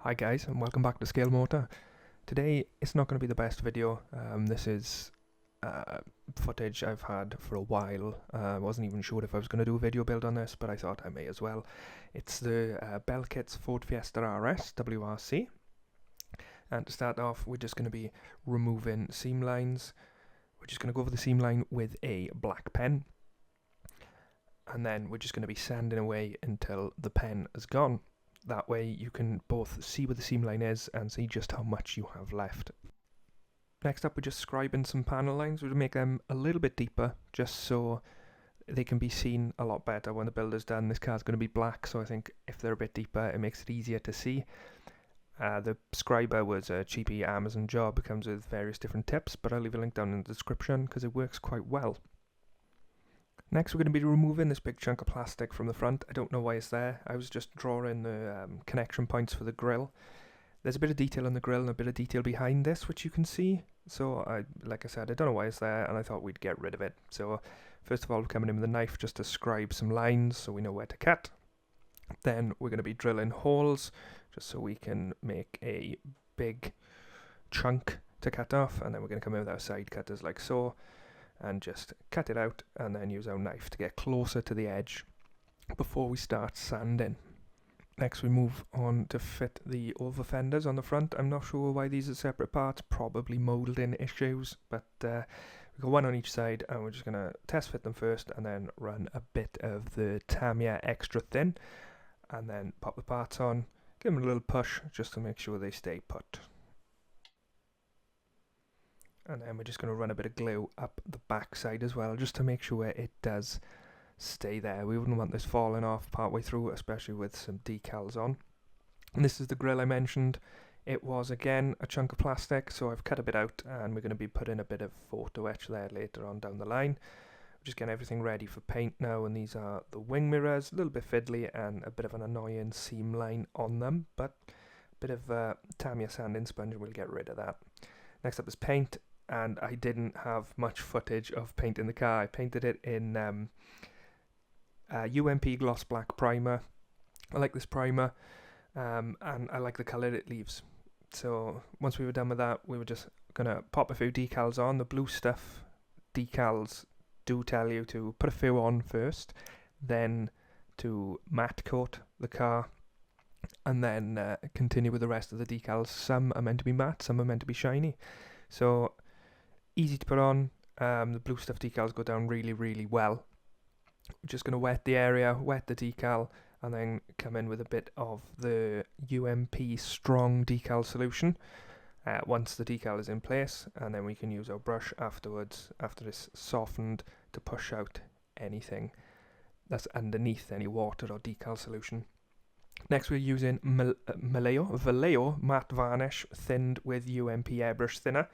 Hi guys, and welcome back to Scale Motor. Today it's not going to be the best video. This is footage I've had for a while. I wasn't even sure if I was going to do a video build on this, but I thought I may as well. It's the Belkits Ford Fiesta RS WRC. And to start off, we're just going to be removing seam lines. We're just going to go over the seam line with a black pen. And then we're just going to be sanding away until the pen is gone. That way you can both see where the seam line is and see just how much you have left. Next up, we're just scribing some panel lines. We'll make them a little bit deeper just so they can be seen a lot better when the build is done. This car's going to be black, so I think if they're a bit deeper it makes it easier to see. The scriber was a cheapy Amazon job. It comes with various different tips, but I'll leave a link down in the description because it works quite well. Next, we're going to be removing this big chunk of plastic from the front. I don't know why it's there. I was just drawing the connection points for the grille. There's a bit of detail on the grille and a bit of detail behind this, which you can see. So, like I said, I don't know why it's there, and I thought we'd get rid of it. So, first of all, we're coming in with a knife just to scribe some lines so we know where to cut. Then we're going to be drilling holes just so we can make a big chunk to cut off. And then we're going to come in with our side cutters like so, and just cut it out and then use our knife to get closer to the edge before we start sanding. Next we move on to fit the over fenders on the front. I'm not sure why these are separate parts, probably moulding issues, but we've got one on each side and we're just going to test fit them first and then run a bit of the Tamiya extra thin and then pop the parts on, give them a little push just to make sure they stay put. And then we're just going to run a bit of glue up the back side as well, just to make sure it does stay there. We wouldn't want this falling off partway through, especially with some decals on. And this is the grille I mentioned. It was, again, a chunk of plastic, so I've cut a bit out, and we're going to be putting a bit of photo etch there later on down the line. We're just getting everything ready for paint now, and these are the wing mirrors, a little bit fiddly, and a bit of an annoying seam line on them, but a bit of Tamiya sanding sponge, and we'll get rid of that. Next up is paint. And I didn't have much footage of painting the car. I painted it in UMP gloss black primer. I like this primer, and I like the colour it leaves. So once we were done with that, we were just going to pop a few decals on. The blue stuff decals do tell you to put a few on first, then to matte coat the car, and then continue with the rest of the decals. Some are meant to be matte, some are meant to be shiny. So easy to put on. The blue stuff decals go down really, really well. We're just going to wet the area, wet the decal, and then come in with a bit of the UMP strong decal solution once the decal is in place, and then we can use our brush afterwards, after it's softened, to push out anything that's underneath any water or decal solution. Next we're using Vallejo matte varnish thinned with UMP airbrush thinner.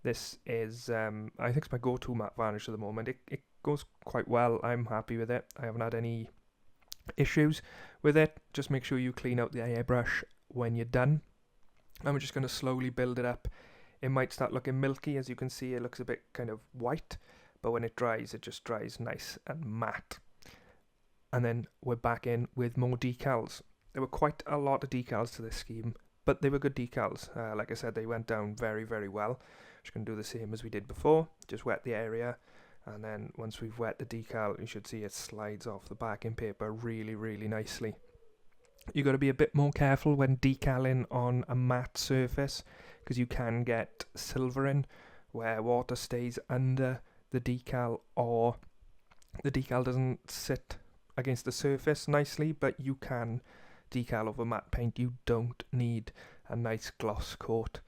This is, I think it's my go-to matte varnish at the moment. It goes quite well. I'm happy with it. I haven't had any issues with it. Just make sure you clean out the airbrush when you're done. And we're just going to slowly build it up. It might start looking milky. As you can see, it looks a bit kind of white. But when it dries, it just dries nice and matte. And then we're back in with more decals. There were quite a lot of decals to this scheme, but they were good decals. Like I said, they went down very, very well. Just going to do the same as we did before, just wet the area, and then once we've wet the decal, you should see it slides off the backing paper really, really nicely. You've got to be a bit more careful when decaling on a matte surface, because you can get silvering where water stays under the decal, or the decal doesn't sit against the surface nicely, but you can decal over matte paint. You don't need a nice gloss coat.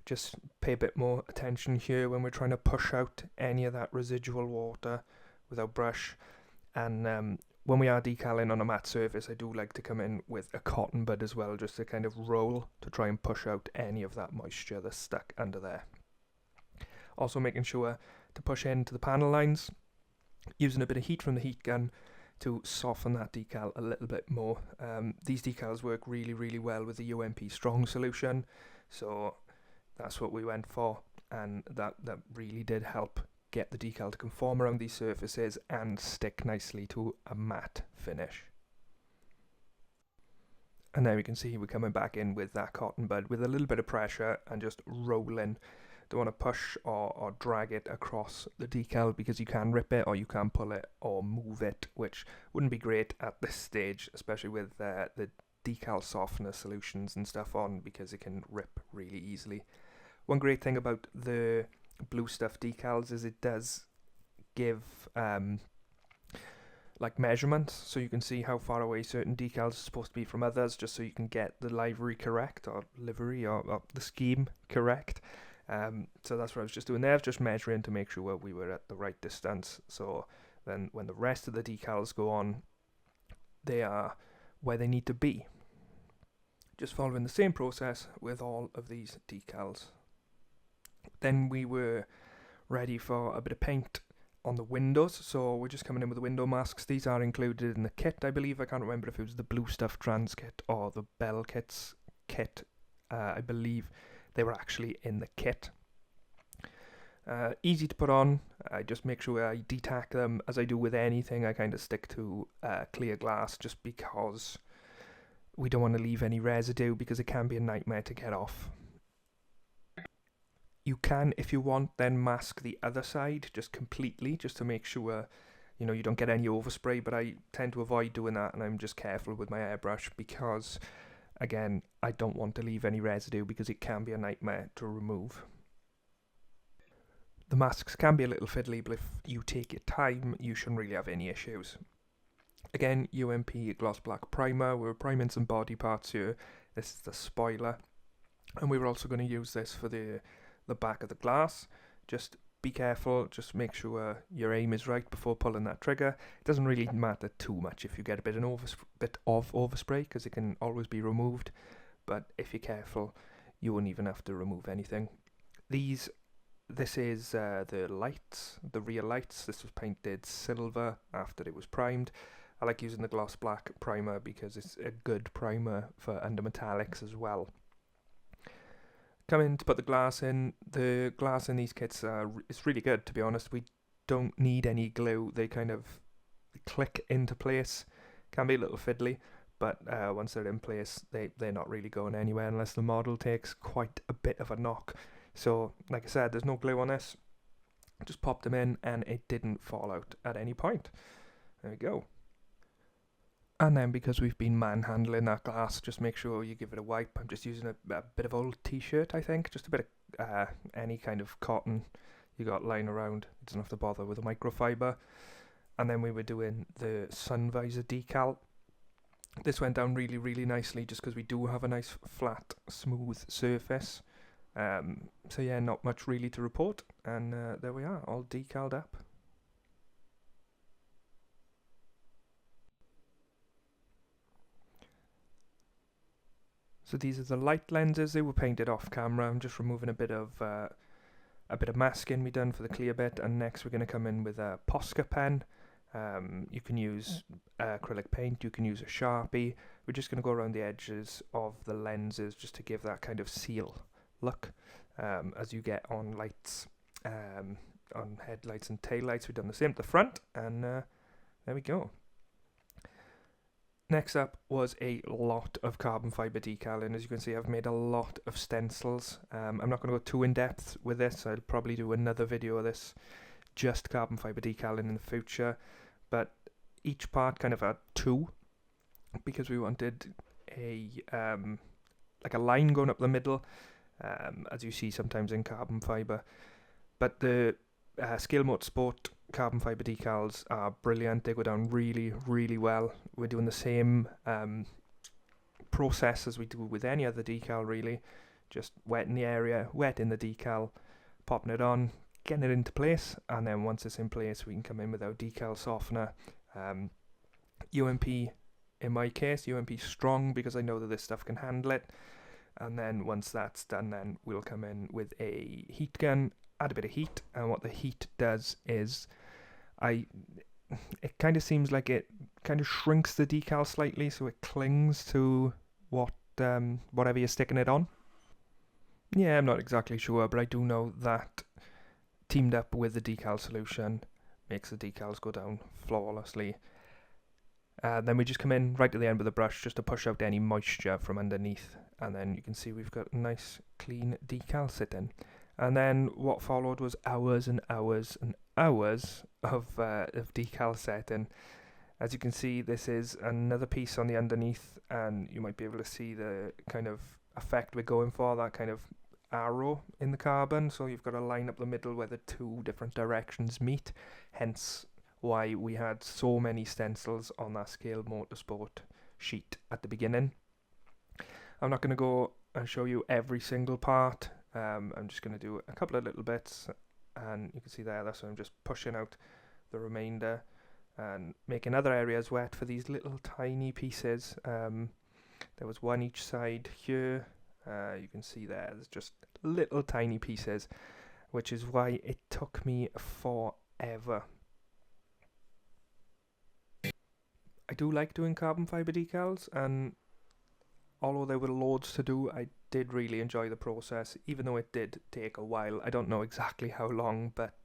Just pay a bit more attention here when we're trying to push out any of that residual water with our brush. And when we are decaling on a matte surface, I do like to come in with a cotton bud as well, just to kind of roll to try and push out any of that moisture that's stuck under there. Also making sure to push into the panel lines, using a bit of heat from the heat gun to soften that decal a little bit more. These decals work really, really well with the UMP strong solution, so that's what we went for, and that really did help get the decal to conform around these surfaces and stick nicely to a matte finish. And there we can see we're coming back in with that cotton bud with a little bit of pressure and just rolling. Don't want to push or drag it across the decal, because you can rip it or you can pull it or move it, which wouldn't be great at this stage, especially with the decal softener solutions and stuff on, because it can rip really easily. One great thing about the blue stuff decals is it does give like measurements, so you can see how far away certain decals are supposed to be from others, just so you can get the livery correct, or the scheme correct. So that's what I was just doing there. I was just measuring to make sure we were at the right distance, so then when the rest of the decals go on, they are where they need to be. Just following the same process with all of these decals. Then we were ready for a bit of paint on the windows, so we're just coming in with the window masks. These are included in the kit, I believe. I can't remember if it was the blue stuff Transkit or the Belkits kit. I believe they were actually in the kit. Easy to put on. I just make sure I detack them. As I do with anything, I kind of stick to clear glass, just because we don't want to leave any residue, because it can be a nightmare to get off. You can, if you want, then mask the other side just completely, just to make sure, you know, you don't get any overspray, but I tend to avoid doing that, and I'm just careful with my airbrush, because, again, I don't want to leave any residue, because it can be a nightmare to remove. The masks can be a little fiddly, but if you take your time, you shouldn't really have any issues. Again, UMP gloss black primer. We're priming some body parts here. This is the spoiler, and we were also going to use this for the back of the glass. Just be careful, just make sure your aim is right before pulling that trigger. It doesn't really matter too much if you get a bit of overspray, because it can always be removed, but if you're careful, you won't even have to remove anything. This is the lights, the rear lights. This was painted silver after it was primed. I like using the gloss black primer because it's a good primer for under metallics as well. Coming to put the glass in. The glass in these kits is really good, to be honest. We don't need any glue. They kind of click into place. Can be a little fiddly, but once they're in place, they're not really going anywhere unless the model takes quite a bit of a knock. So, like I said, there's no glue on this. Just popped them in, and it didn't fall out at any point. There we go. And then, because we've been manhandling that glass, just make sure you give it a wipe. I'm just using a bit of old t-shirt, I think. Just a bit of any kind of cotton you got lying around. It doesn't have to bother with a microfiber. And then we were doing the sun visor decal. This went down really, really nicely, just because we do have a nice, flat, smooth surface. So yeah, not much really to report. And there we are, all decaled up. So these are the light lenses. They were painted off camera. I'm just removing a bit of masking we done for the clear bit, and next we're going to come in with a Posca pen. You can use acrylic paint. You can use a Sharpie. We're just going to go around the edges of the lenses just to give that kind of seal look, as you get on lights, on headlights and taillights. We've done the same to the front, and there we go. Next up was a lot of carbon fibre decaling. As you can see, I've made a lot of stencils. I'm not going to go too in depth with this. I'll probably do another video of this, just carbon fibre decaling in the future. But each part kind of had two, because we wanted a like a line going up the middle, as you see sometimes in carbon fibre. But the Scale Motorsport carbon fibre decals are brilliant. They go down really, really well. We're doing the same process as we do with any other decal, really. Just wetting the area, wetting the decal, popping it on, getting it into place, and then once it's in place, we can come in with our decal softener. UMP, in my case, UMP strong, because I know that this stuff can handle it. And then once that's done, then we'll come in with a heat gun, add a bit of heat, and what the heat does is it kind of seems like it kind of shrinks the decal slightly, so it clings to whatever you're sticking it on. Yeah, I'm not exactly sure, but I do know that teamed up with the decal solution makes the decals go down flawlessly. Then we just come in right at the end with the brush just to push out any moisture from underneath, and then you can see we've got a nice clean decal sitting. And then what followed was hours and hours and hours of decal setting. As you can see, this is another piece on the underneath, and you might be able to see the kind of effect we're going for, that kind of arrow in the carbon. So you've got a line up the middle where the two different directions meet, hence why we had so many stencils on that Scale Motorsport sheet at the beginning. I'm not going to go and show you every single part. I'm just going to do a couple of little bits, and you can see there, that's why I'm just pushing out the remainder and making other areas wet for these little tiny pieces. There was one each side here. You can see there's just little tiny pieces, which is why it took me forever. I do like doing carbon fibre decals, and although there were loads to do, I did really enjoy the process, even though it did take a while. I don't know exactly how long, but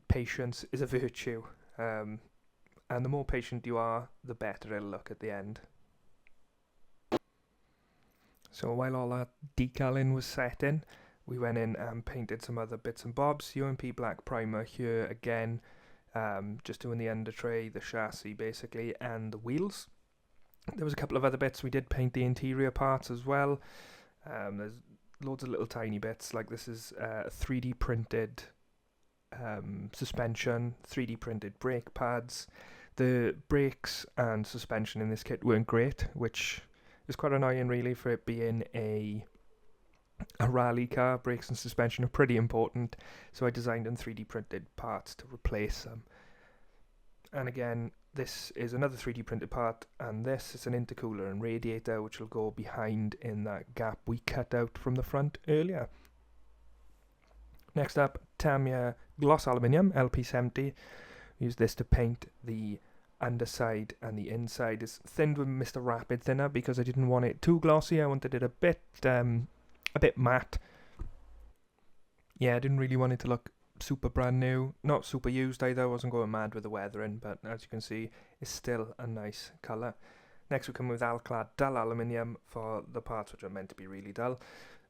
patience is a virtue, and the more patient you are, the better it'll look at the end. So while all that decaling was setting, we went in and painted some other bits and bobs. UMP black primer here again, just doing the under tray, the chassis basically, and the wheels. There was a couple of other bits. We did paint the interior parts as well. There's loads of little tiny bits, like this is 3D printed suspension, 3D printed brake pads. The brakes and suspension in this kit weren't great, which is quite annoying really for it being a rally car. Brakes and suspension are pretty important, so I designed in 3D printed parts to replace them. And again, this is another 3D printed part, and this is an intercooler and radiator which will go behind in that gap we cut out from the front earlier. Next up, Tamiya gloss aluminium LP70. Use this to paint the underside and the inside. It's thinned with Mr. Rapid thinner because I didn't want it too glossy. I wanted it a bit matte. Yeah, I didn't really want it to look super brand new, not super used either. I wasn't going mad with the weathering, but as you can see, it's still a nice colour. Next we come with Alclad dull aluminium for the parts which are meant to be really dull.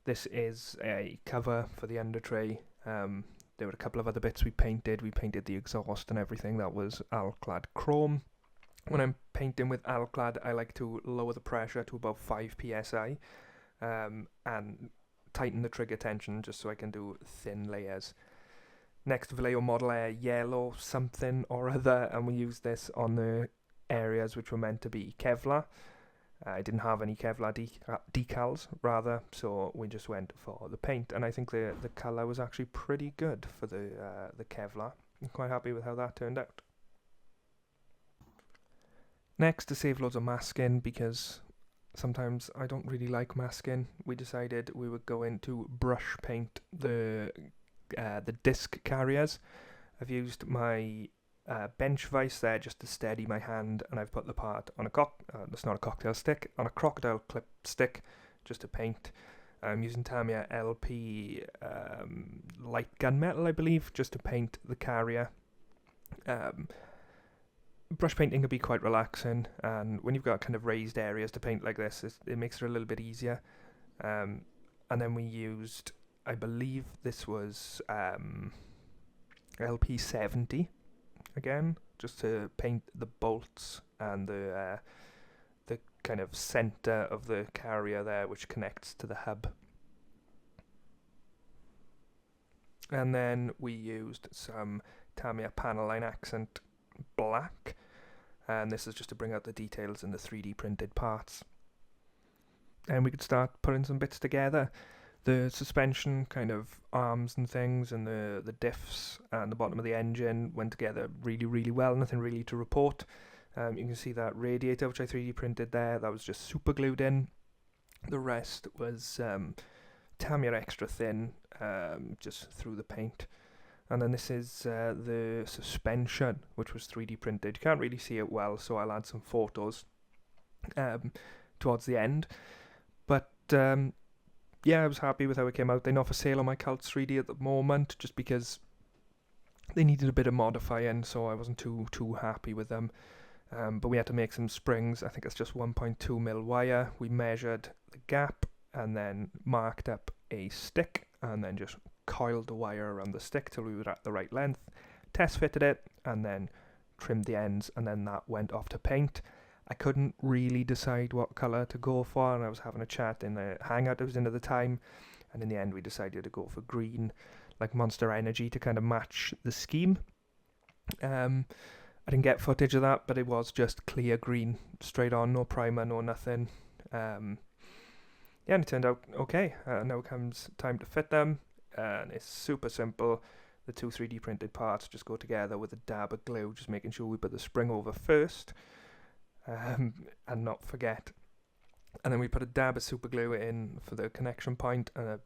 This is a cover for the under tray. There were a couple of other bits we painted. We painted the exhaust and everything. That was Alclad chrome. When I'm painting with Alclad, I like to lower the pressure to about 5 psi and tighten the trigger tension just so I can do thin layers. Next, Vallejo Model Air yellow something or other, and we used this on the areas which were meant to be Kevlar. I didn't have any Kevlar decals, rather, so we just went for the paint, and I think the colour was actually pretty good for the Kevlar. I'm quite happy with how that turned out. Next, to save loads of masking, because sometimes I don't really like masking, we decided we were going to brush paint the disc carriers. I've used my bench vise there just to steady my hand, and I've put the part on that's not a cocktail stick, on a crocodile clip stick just to paint. I'm using Tamiya LP light gunmetal, I believe, just to paint the carrier. Brush painting can be quite relaxing, and when you've got kind of raised areas to paint like this, it makes it a little bit easier. And then we used, I believe this was LP70 again, just to paint the bolts and the kind of center of the carrier there, which connects to the hub. And then we used some Tamiya panel line accent black, and this is just to bring out the details in the 3D printed parts. And we could start putting some bits together. The suspension kind of arms and things, and the diffs and the bottom of the engine went together really, really well. Nothing really to report. You can see that radiator which I 3D printed there, that was just super glued in. The rest was Tamiya extra thin, just through the paint. And then this is the suspension, which was 3D printed. You can't really see it well, so I'll add some photos towards the end. But yeah, I was happy with how it came out. They're not for sale on my Cults 3D at the moment, just because they needed a bit of modifying, so I wasn't too happy with them. But we had to make some springs. I think it's just 1.2mm wire. We measured the gap and then marked up a stick and then just coiled the wire around the stick till we were at the right length, test fitted it, and then trimmed the ends, and then that went off to paint. I couldn't really decide what colour to go for, and I was having a chat in the hangout I was in at the time, and in the end we decided to go for green, like Monster Energy, to kind of match the scheme. I didn't get footage of that, but it was just clear green, straight on, no primer, no nothing. And it turned out okay. Now comes time to fit them, and it's super simple. The two 3D printed parts just go together with a dab of glue, just making sure we put the spring over first, and not forget. And then we put a dab of super glue in for the connection point, and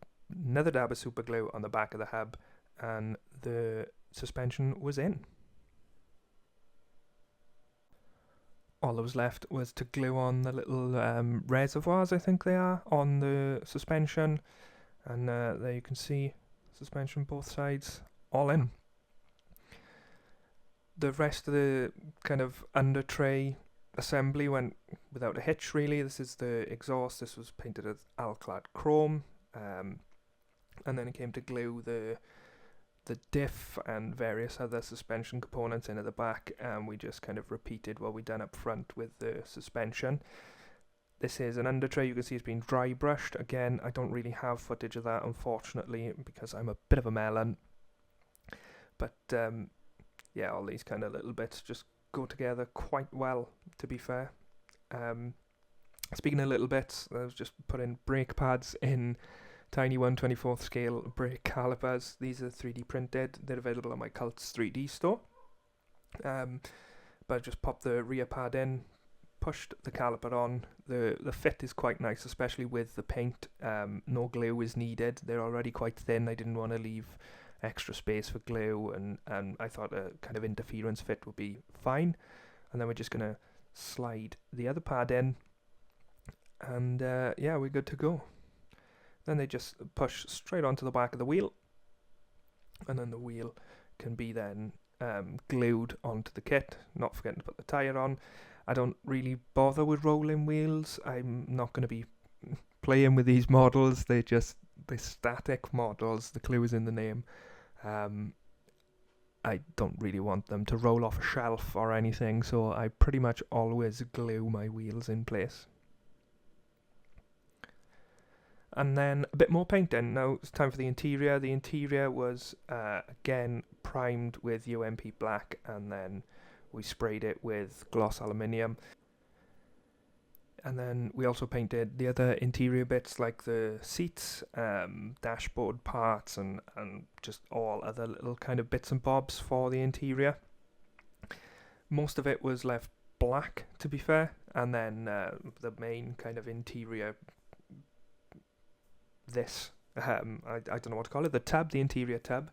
another dab of super glue on the back of the hub, and the suspension was in. All that was left was to glue on the little reservoirs, I think they are, on the suspension. And there you can see suspension both sides, all in. The rest of the kind of under tray assembly went without a hitch, really. This is the exhaust. This was painted as Alclad chrome. And then it came to glue the diff and various other suspension components in at the back, and we just kind of repeated what we'd done up front with the suspension. This is an under tray. You can see it's been dry brushed. Again, I don't really have footage of that, unfortunately, because I'm a bit of a melon. But yeah, all these kind of little bits just go together quite well, to be fair. Speaking of little bits, I was just putting brake pads in tiny 1/24th scale brake calipers. These are 3D printed. They're available on my Cults 3D store. But I just popped the rear pad in, pushed the caliper on. The fit is quite nice, especially with the paint. No glue is needed. They're already quite thin. I didn't want to leave extra space for glue, and I thought a kind of interference fit would be fine. And then we're just going to slide the other pad in, and yeah, we're good to go. Then they just push straight onto the back of the wheel, and then the wheel can be then glued onto the kit, not forgetting to put the tyre on. I don't really bother with rolling wheels. I'm not going to be playing with these models. They're static models. The clue is in the name. I don't really want them to roll off a shelf or anything, so I pretty much always glue my wheels in place. And then a bit more painting. Now it's time for the interior. The interior was, again, primed with UMP black, and then we sprayed it with gloss aluminium. And then we also painted the other interior bits, like the seats, dashboard parts, and just all other little kind of bits and bobs for the interior. Most of it was left black, to be fair, and then the main kind of interior, I don't know what to call it, the interior tub,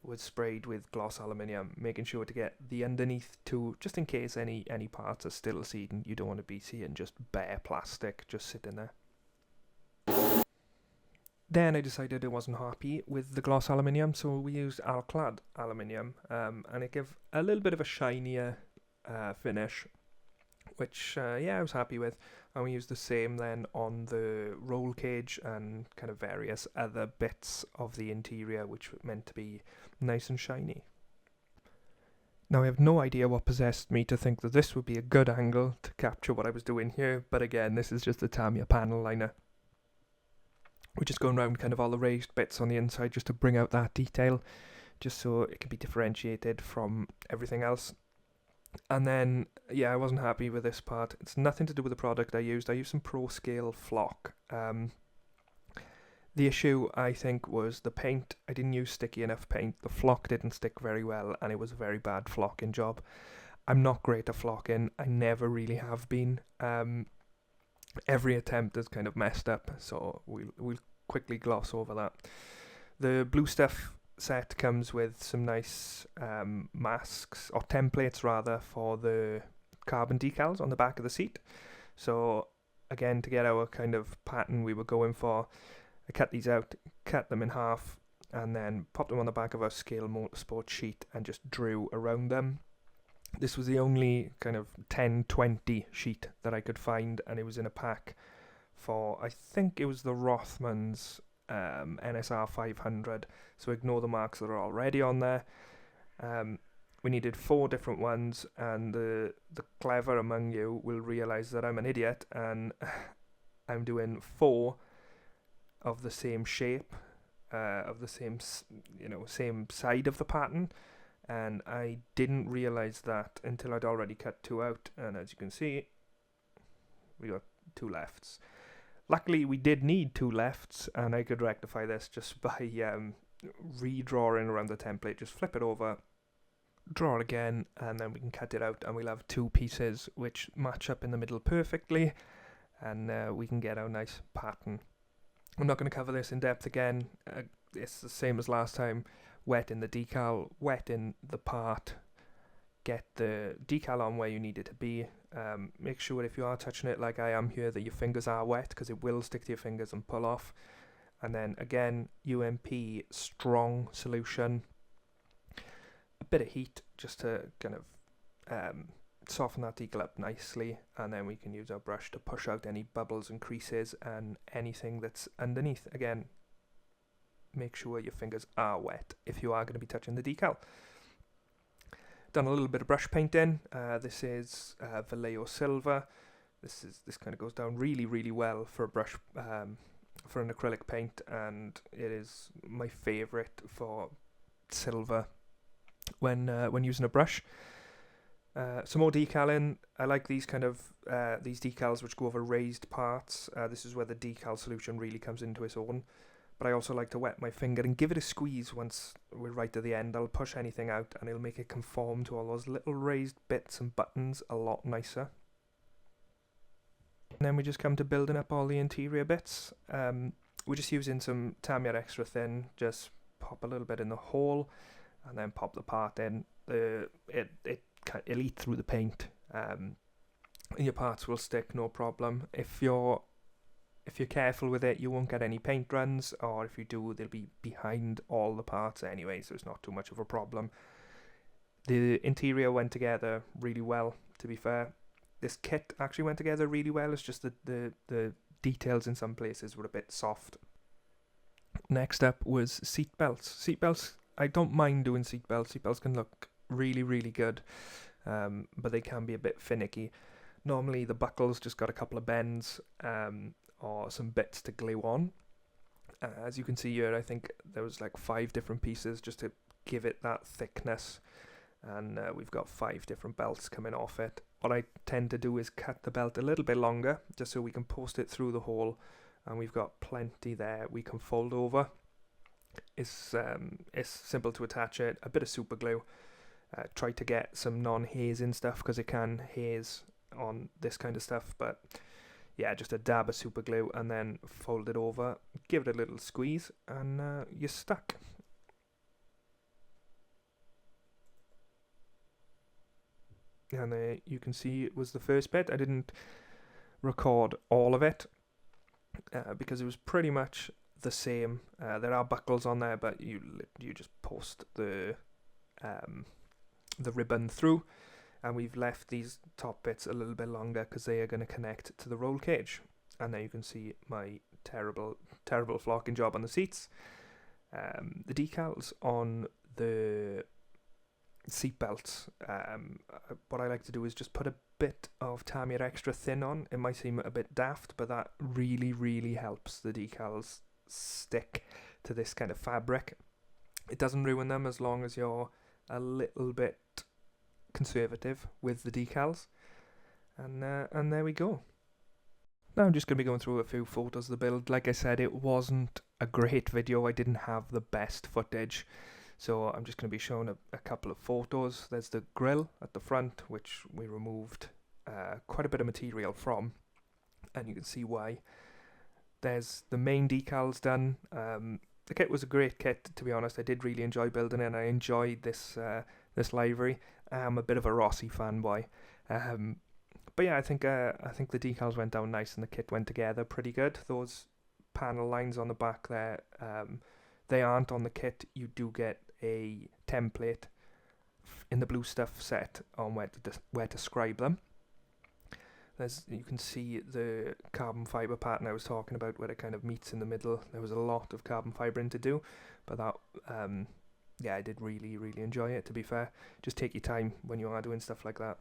was sprayed with gloss aluminium, making sure to get the underneath too, just in case any parts are still seating. You don't want to be seeing just bare plastic just sitting there. Then I decided I wasn't happy with the gloss aluminium, so we used Alclad aluminium, and it gave a little bit of a shinier finish, which yeah, I was happy with. And we used the same then on the roll cage and kind of various other bits of the interior, which were meant to be nice and shiny. Now I have no idea what possessed me to think that this would be a good angle to capture what I was doing here, but again, this is just a Tamiya panel liner. We're just going around kind of all the raised bits on the inside just to bring out that detail, just so it can be differentiated from everything else. And then, yeah, I wasn't happy with this part. It's nothing to do with the product I used. I used some Pro Scale flock. The issue, I think, was the paint. I didn't use sticky enough paint. The flock didn't stick very well, and it was a very bad flocking job. I'm not great at flocking. I never really have been. Every attempt has kind of messed up, so we'll quickly gloss over that. The blue stuff set comes with some nice masks, or templates rather, for the carbon decals on the back of the seat. So again, to get our kind of pattern we were going for, I cut these out, cut them in half, and then popped them on the back of our Scale Motorsport sheet and just drew around them. This was the only kind of 1020 sheet that I could find, and it was in a pack for, I think it was the Rothmans NSR 500, so ignore the marks that are already on there. We needed 4 different ones, and the clever among you will realise that I'm an idiot, and I'm doing 4 of the same shape, of the same, same side of the pattern, and I didn't realise that until I'd already cut 2 out, and as you can see, we got 2 lefts. Luckily, we did need 2 lefts, and I could rectify this just by redrawing around the template. Just flip it over, draw it again, and then we can cut it out, and we'll have 2 pieces which match up in the middle perfectly, and we can get our nice pattern. I'm not going to cover this in depth again. It's the same as last time. Wet in the decal, wet in the part, get the decal on where you need it to be. Make sure if you are touching it like I am here that your fingers are wet, because it will stick to your fingers and pull off. And then again, UMP strong solution, a bit of heat just to kind of soften that decal up nicely, and then we can use our brush to push out any bubbles and creases and anything that's underneath. Again, make sure your fingers are wet if you are going to be touching the decal. Done a little bit of brush painting. This is Vallejo Silver. This kind of goes down really, really well for a brush, for an acrylic paint, and it is my favourite for silver when using a brush. Some more decaling. I like these kind of these decals which go over raised parts. This is where the decal solution really comes into its own. But I also like to wet my finger and give it a squeeze once we're right at the end. I'll push anything out and it'll make it conform to all those little raised bits and buttons a lot nicer. And then we just come to building up all the interior bits. We're just using some Tamiya extra thin. Just pop a little bit in the hole and then pop the part in. It'll eat through the paint. And your parts will stick, no problem. If you're careful with it, you won't get any paint runs, or if you do, they'll be behind all the parts anyway, so it's not too much of a problem. The interior went together really well, to be fair. This kit actually went together really well. It's just that the details in some places were a bit soft. Next up was seat belts. Seat belts, I don't mind doing seat belts. Seat belts can look really, really good, but they can be a bit finicky. Normally the buckles just got a couple of bends, or some bits to glue on. As you can see here, I think there was like 5 different pieces just to give it that thickness, and we've got 5 different belts coming off it. What I tend to do is cut the belt a little bit longer just so we can post it through the hole, and we've got plenty there we can fold over. It's simple to attach it, a bit of super glue. Try to get some non-hazing stuff because it can haze on this kind of stuff, but yeah, just a dab of super glue and then fold it over, give it a little squeeze, and you're stuck. And you can see it was the first bit. I didn't record all of it because it was pretty much the same. There are buckles on there, but you just post the ribbon through. And we've left these top bits a little bit longer because they are going to connect to the roll cage. And there you can see my terrible flocking job on the seats. The decals on the seat belts. What I like to do is just put a bit of Tamiya extra thin on. It might seem a bit daft, but that really, really helps the decals stick to this kind of fabric. It doesn't ruin them as long as you're a little bit conservative with the decals, and there we go. Now I'm just going to be going through a few photos of the build. Like I said, it wasn't a great video. I didn't have the best footage, so I'm just going to be showing a couple of photos. There's the grille at the front, which we removed quite a bit of material from, and you can see why. There's the main decals done. The kit was a great kit, to be honest. I did really enjoy building it, and I enjoyed this livery. I'm a bit of a Rossi fanboy, but yeah, I think the decals went down nice and the kit went together pretty good. Those panel lines on the back there, they aren't on the kit. You do get a template in the blue stuff set on where to scribe them. You can see the carbon fibre pattern I was talking about, where it kind of meets in the middle. There was a lot of carbon fibring to do, but that, I did really, really enjoy it, to be fair. Just take your time when you are doing stuff like that.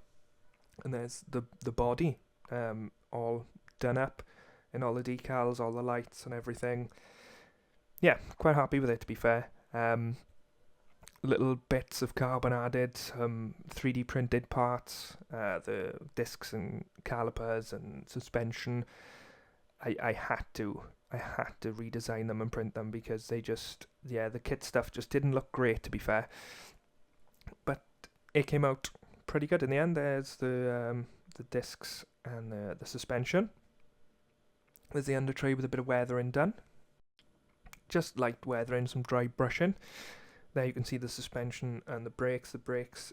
And there's the body, all done up in all the decals, all the lights and everything. Yeah, quite happy with it, to be fair. Little bits of carbon added, some 3D printed parts, the discs and calipers and suspension. I had to redesign them and print them because they just, the kit stuff just didn't look great, to be fair. But it came out pretty good in the end. There's the discs and the suspension. There's the under tray with a bit of weathering done. Just light weathering, some dry brushing. There you can see the suspension and the brakes. The brakes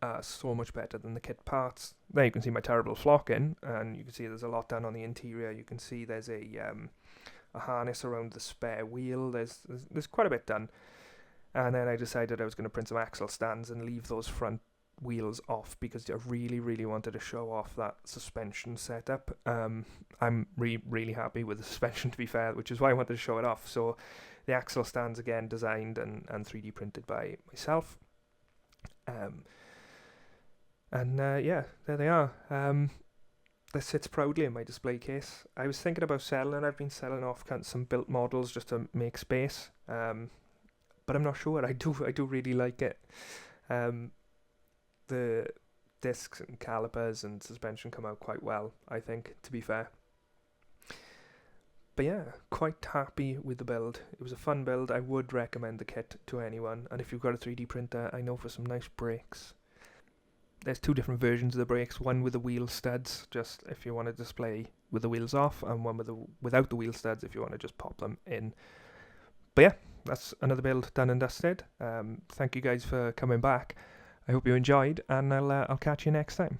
are so much better than the kit parts. There you can see my terrible flocking, and you can see there's a lot done on the interior. You can see there's a harness around the spare wheel. There's quite a bit done. And then I decided I was going to print some axle stands and leave those front wheels off because I really, really wanted to show off that suspension setup. I'm really happy with the suspension, to be fair, which is why I wanted to show it off. So the axle stands, again, designed and 3D printed by myself. There they are. This sits proudly in my display case. I was thinking about selling. I've been selling off some built models just to make space. But I'm not sure. I do really like it. The discs and calipers and suspension come out quite well, I think, to be fair. But yeah, quite happy with the build. It was a fun build. I would recommend the kit to anyone. And if you've got a 3D printer, I know for some nice brakes. There's two different versions of the brakes. One with the wheel studs, just if you want to display with the wheels off, and one without the wheel studs if you want to just pop them in. But yeah, that's another build done and dusted. Thank you guys for coming back. I hope you enjoyed, and I'll catch you next time.